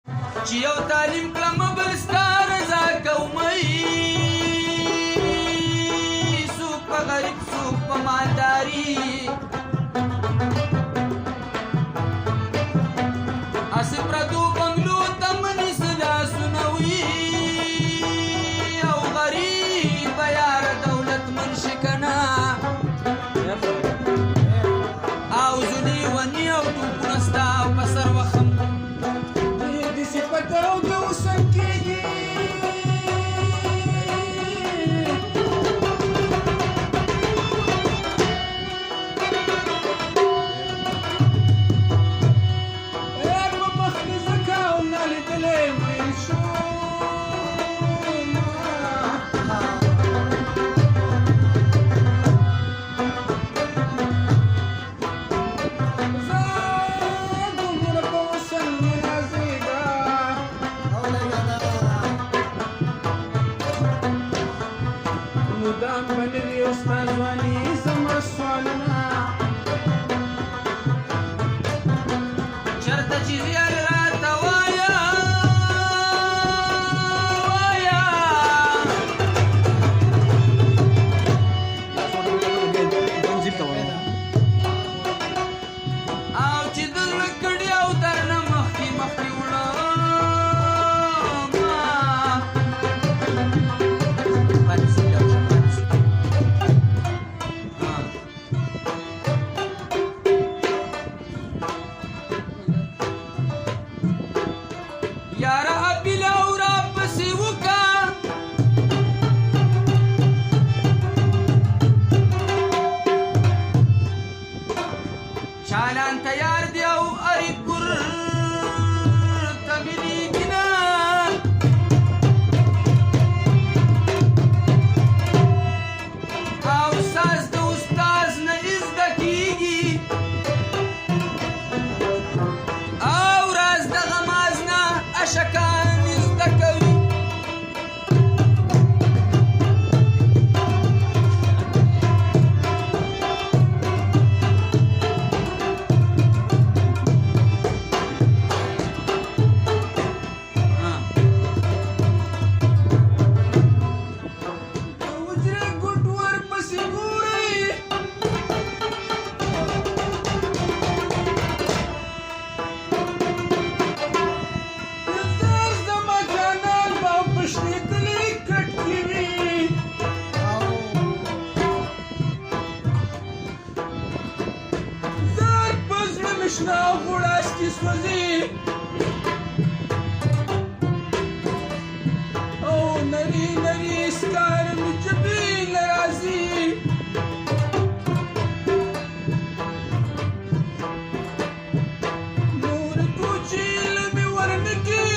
چې یو تعلیم کړم بل ستا رضا کومئ څوک په غریب څوک په مالداري هسې پردو بنګلو ته منیسه لاسونه وي او غریبه یاره دولتمن شي که نه او زونې ونې او ټوپونه ستا او په سر وخم چرته چې زیار راته وایه او چې د زړه کړي او درنه مخکې مخکې وړم یاره اپیل او را پسې وکه چالان تیار دی او اری پر تبلیغ نه او ساز د استاز نه زده کیږي او راز د غماز نه اشکان زده کوي شنه غوړاسکي سوځي او نري نري سکاره مې جبې نه راځي نورې کوچې له مې ورنکي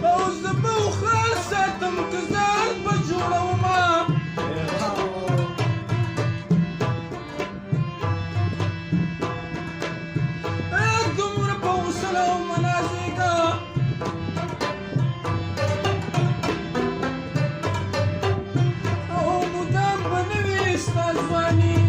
او زه به وخال ساتم که ځان به جوړومه دومره په حوصله او منازېږه او مدام به نه وي ستا ځواني